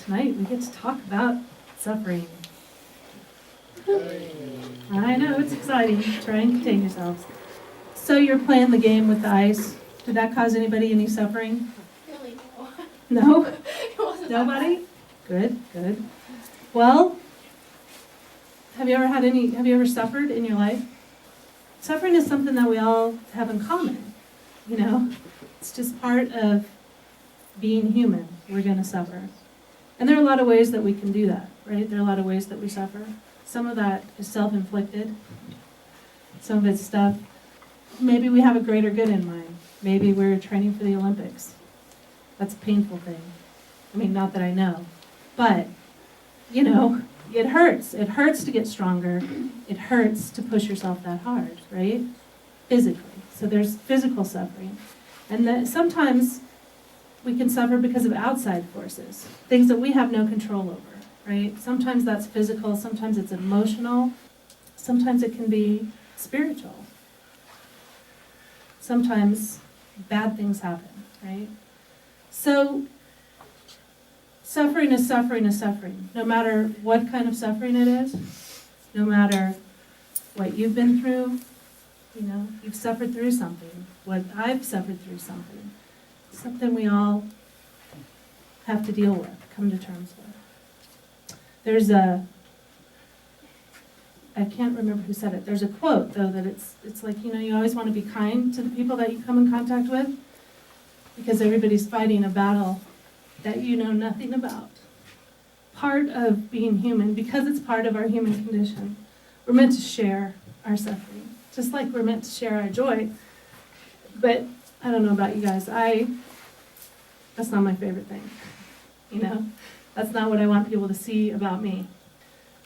tonight we get to talk about suffering. I know, it's exciting. Try and contain yourselves. So you're playing the game with the ice. Did that cause anybody any suffering? Really? No? It wasn't Nobody? Good, good. Well, have you ever suffered in your life? Suffering is something that we all have in common, you know? It's just part of being human. We're going to suffer. And there are a lot of ways that we can do that, right? There are a lot of ways that we suffer. Some of that is self-inflicted. Some of it's stuff, maybe we have a greater good in mind. Maybe we're training for the Olympics. That's a painful thing. I mean, not that I know. But, you know, it hurts. It hurts to get stronger. It hurts to push yourself that hard, right? Physically. So there's physical suffering. And that sometimes we can suffer because of outside forces, things that we have no control over, right? Sometimes that's physical, sometimes it's emotional, sometimes it can be spiritual. Sometimes bad things happen, right? So suffering is suffering is suffering. No matter what kind of suffering it is, no matter what you've been through, you know, you've suffered through something. What I've suffered through something. Something we all have to deal with, come to terms with. There's I can't remember who said it. There's a quote, though, that it's like, you know, you always want to be kind to the people that you come in contact with because everybody's fighting a battle that you know nothing about. Part of being human, because it's part of our human condition, we're meant to share our suffering, just like we're meant to share our joy. But I don't know about you guys. That's not my favorite thing. You know, that's not what I want people to see about me.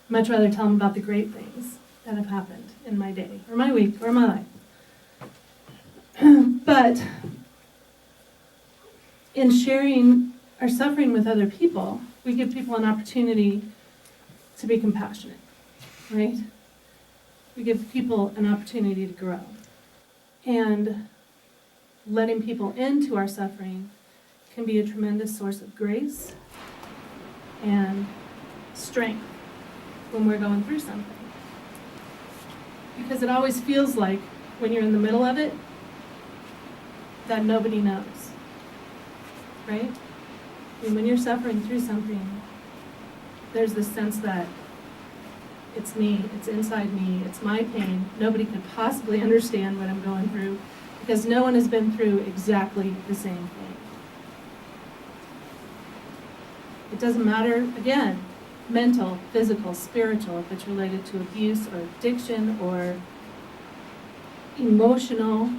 I'd much rather tell them about the great things that have happened in my day, or my week, or my life. But in sharing our suffering with other people, we give people an opportunity to be compassionate, right? We give people an opportunity to grow. And letting people into our suffering can be a tremendous source of grace and strength when we're going through something. Because it always feels like, when you're in the middle of it, that nobody knows, right? I mean, when you're suffering through something, there's this sense that it's me, it's inside me, it's my pain. Nobody could possibly understand what I'm going through because no one has been through exactly the same thing. It doesn't matter, again, mental, physical, spiritual, if it's related to abuse or addiction or emotional,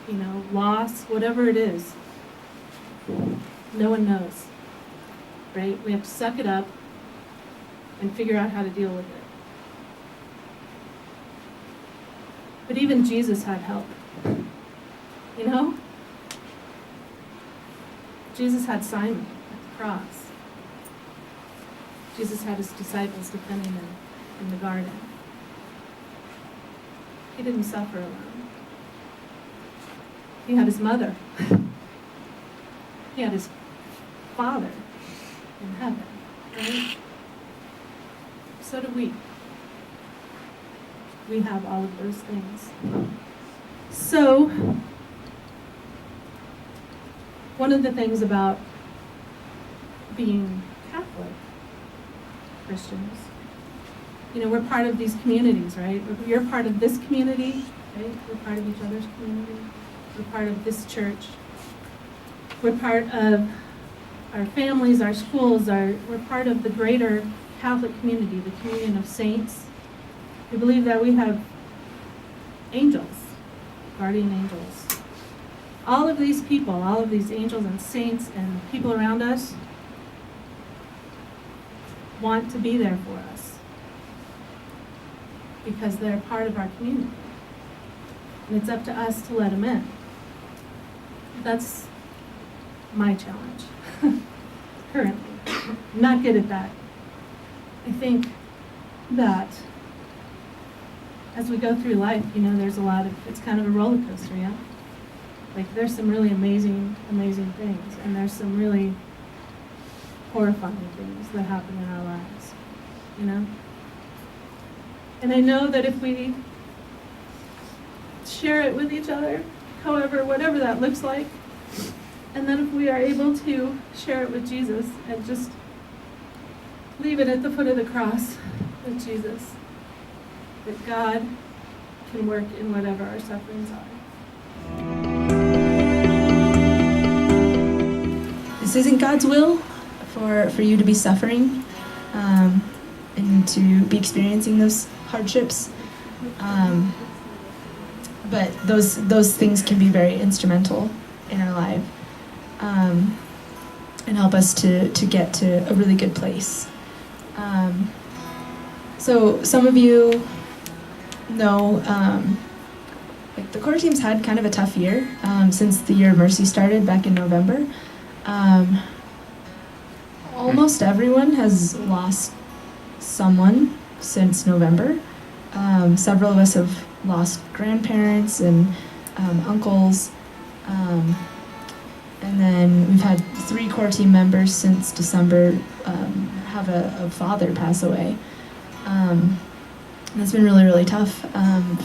you know, loss, whatever it is. No one knows, right? We have to suck it up and figure out how to deal with it. But even Jesus had help, you know? Jesus had Simon at the cross. Jesus had his disciples defending him in the garden. He didn't suffer alone. He had his mother. He had his Father in heaven, right? So do we. We have all of those things. So, one of the things about being Catholic Christians, you know, we're part of these communities, right? You're part of this community, right? We're part of each other's community. We're part of this church. We're part of our families, our schools, we're part of the greater Catholic community, the communion of saints. We believe that we have angels, guardian angels. All of these people, all of these angels and saints and people around us want to be there for us because they're part of our community. And it's up to us to let them in. That's my challenge currently. I'm not good at that. I think that as we go through life, you know, there's it's kind of a roller coaster, yeah? Like, there's some really amazing, amazing things, and there's some really horrifying things that happen in our lives, you know? And I know that if we share it with each other, however, whatever that looks like, and then if we are able to share it with Jesus and just leave it at the foot of the cross with Jesus, that God can work in whatever our sufferings are. This isn't God's will for you to be suffering and to be experiencing those hardships. But those things can be very instrumental in our life and help us to get to a really good place. So some of you know, like the core team's had kind of a tough year since the Year of Mercy started back in November. Almost everyone has lost someone since November. Several of us have lost grandparents and uncles. And then we've had 3 core team members since December have a father pass away. And it's been really, really tough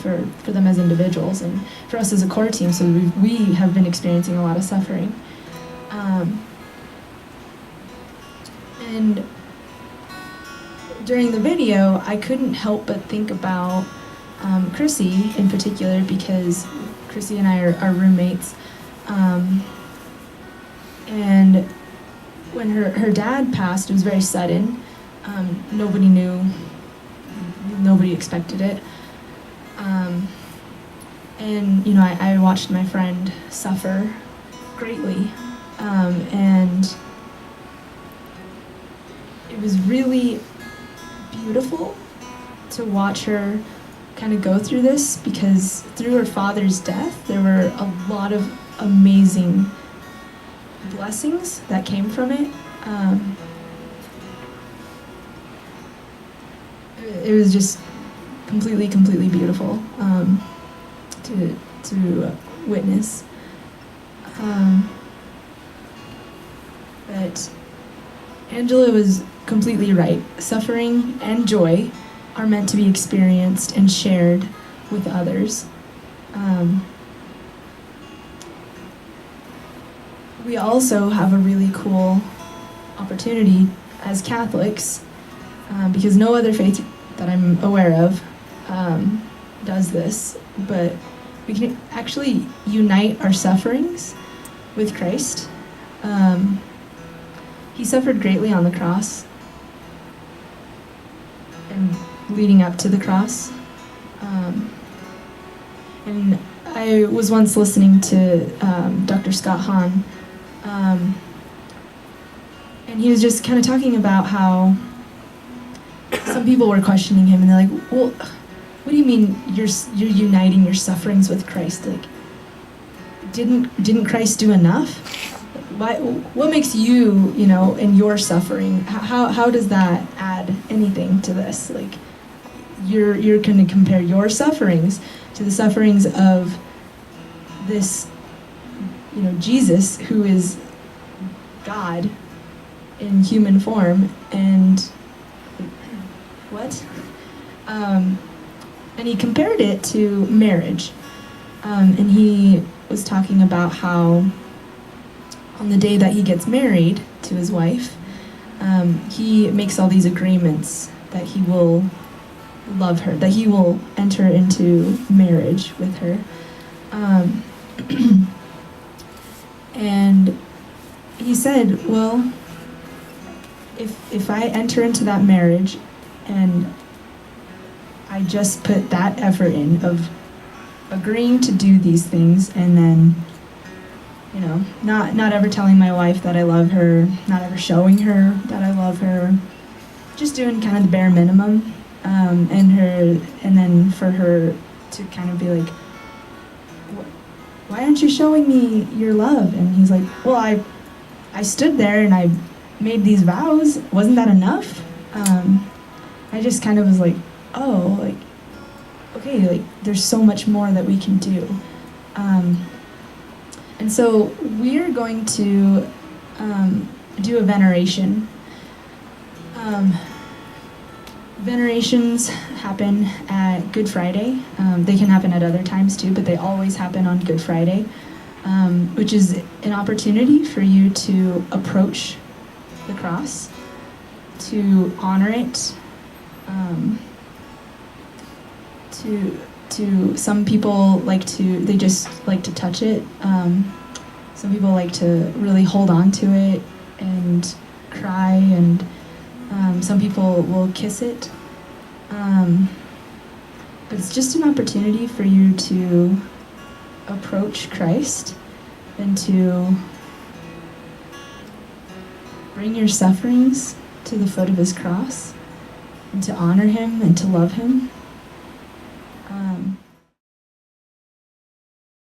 for them as individuals and for us as a core team. So we have been experiencing a lot of suffering. And during the video, I couldn't help but think about Chrissy in particular, because Chrissy and I are roommates. And when her dad passed, it was very sudden. Nobody knew, nobody expected it. And you know, I watched my friend suffer greatly, and it was really beautiful to watch her kind of go through this, because through her father's death, there were a lot of amazing blessings that came from it. It was just completely beautiful to witness. But Angela was completely right. Suffering and joy are meant to be experienced and shared with others. We also have a really cool opportunity as Catholics, because no other faith that I'm aware of does this, but we can actually unite our sufferings with Christ. He suffered greatly on the cross and leading up to the cross. And I was once listening to Dr. Scott Hahn, and he was just kind of talking about how some people were questioning him, and they're like, well, what do you mean you're uniting your sufferings with Christ? Like, didn't Christ do enough? What makes you, you know, in your suffering, how does that add anything to this? Like, you're going to compare your sufferings to the sufferings of this, you know, Jesus, who is God in human form, and what? And he compared it to marriage. And he was talking about how on the day that he gets married to his wife, he makes all these agreements that he will love her, that he will enter into marriage with her. And he said, well, if I enter into that marriage and I just put that effort in of agreeing to do these things, and then, you know, not ever telling my wife that I love her, not ever showing her that I love her, just doing kind of the bare minimum, and then for her to kind of be like, why aren't you showing me your love? And he's like, well, I stood there and I made these vows. Wasn't that enough? I just kind of was like, oh, like, okay, like, there's so much more that we can do. And so we're going to do a veneration Venerations happen at Good Friday. They can happen at other times too, but they always happen on Good Friday, which is an opportunity for you to approach the cross, to honor it, to some people they just like to touch it. Some people like to really hold on to it and cry, and some people will kiss it. But it's just an opportunity for you to approach Christ and to bring your sufferings to the foot of his cross and to honor him and to love him.